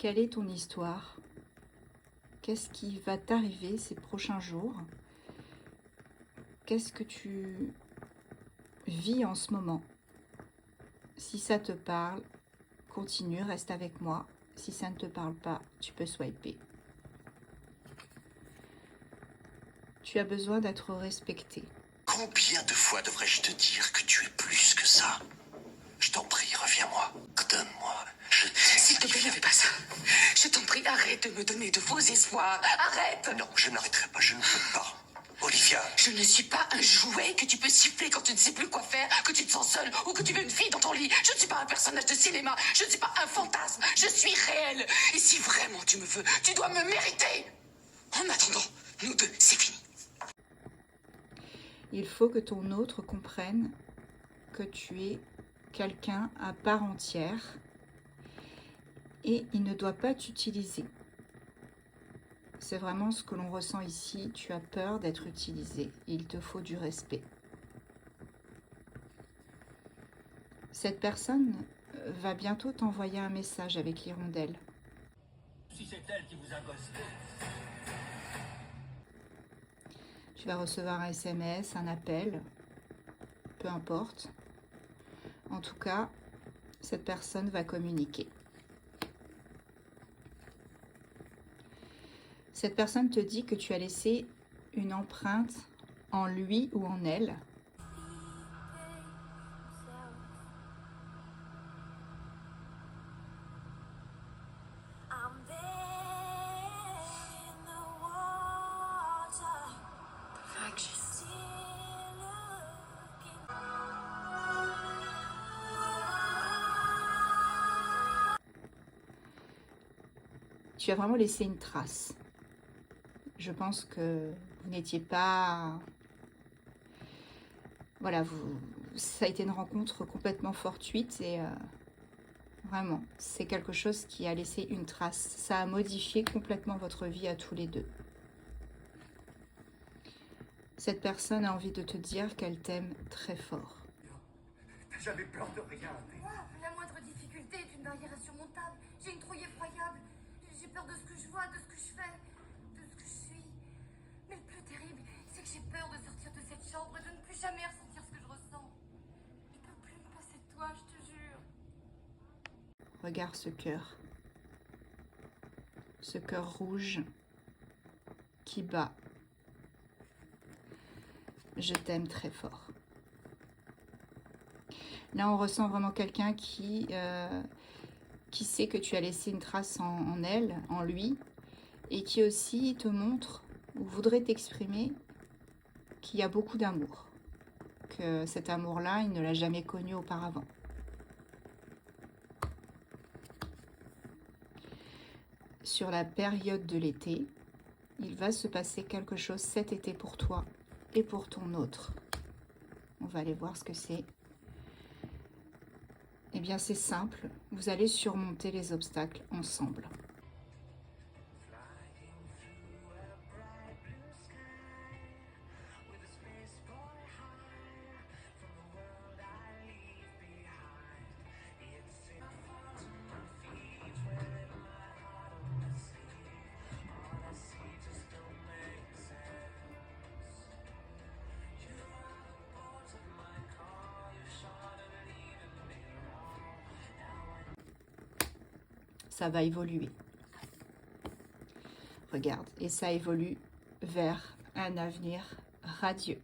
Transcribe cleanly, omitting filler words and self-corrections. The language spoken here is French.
Quelle est ton histoire? Qu'est-ce qui va t'arriver ces prochains jours? Qu'est-ce que tu vis en ce moment? Si ça te parle, continue, reste avec moi. Si ça ne te parle pas, tu peux swiper. Tu as besoin d'être respecté. Combien de fois devrais-je te dire que tu es plus que ça? Je t'en prie, reviens-moi. Donne-moi. S'il te plaît, ne fais pas ça. Je t'en prie, arrête de me donner de faux espoirs. Arrête. Non, je n'arrêterai pas, je ne peux pas. Olivia. Je ne suis pas un jouet que tu peux siffler quand tu ne sais plus quoi faire, que tu te sens seule ou que tu veux une fille dans ton lit. Je ne suis pas un personnage de cinéma. Je ne suis pas un fantasme. Je suis réelle. Et si vraiment tu me veux, tu dois me mériter. En attendant, nous deux, c'est fini. Il faut que ton autre comprenne que tu es quelqu'un à part entière et il ne doit pas t'utiliser. C'est vraiment ce que l'on ressent ici. Tu as peur d'être utilisé. Il te faut du respect. Cette personne va bientôt t'envoyer un message avec l'hirondelle. Si c'est elle qui vous a ghosté. Tu vas recevoir un SMS, un appel, peu importe. En tout cas, cette personne va communiquer. Cette personne te dit que tu as laissé une empreinte en lui ou en elle. Tu as vraiment laissé une trace. Je pense que vous n'étiez pas... Voilà, ça a été une rencontre complètement fortuite et vraiment, c'est quelque chose qui a laissé une trace. Ça a modifié complètement votre vie à tous les deux. Cette personne a envie de te dire qu'elle t'aime très fort. J'avais peur de rien. La moindre difficulté est une barrière insurmontable. J'ai une trouille effroyable. J'ai peur de ce que je vois, de ce que je fais, de ce que je suis. Mais le plus terrible, c'est que j'ai peur de sortir de cette chambre et de ne plus jamais ressentir ce que je ressens. Je peux plus me passer de toi, je te jure. Regarde ce cœur. Ce cœur rouge qui bat. Je t'aime très fort. Là, on ressent vraiment quelqu'un qui sait que tu as laissé une trace en elle, en lui, et qui aussi te montre ou voudrait t'exprimer qu'il y a beaucoup d'amour, que cet amour-là, il ne l'a jamais connu auparavant. Sur la période de l'été, il va se passer quelque chose cet été pour toi et pour ton autre. On va aller voir ce que c'est. Eh bien, c'est simple. Vous allez surmonter les obstacles ensemble. Ça va évoluer. Regarde, et ça évolue vers un avenir radieux.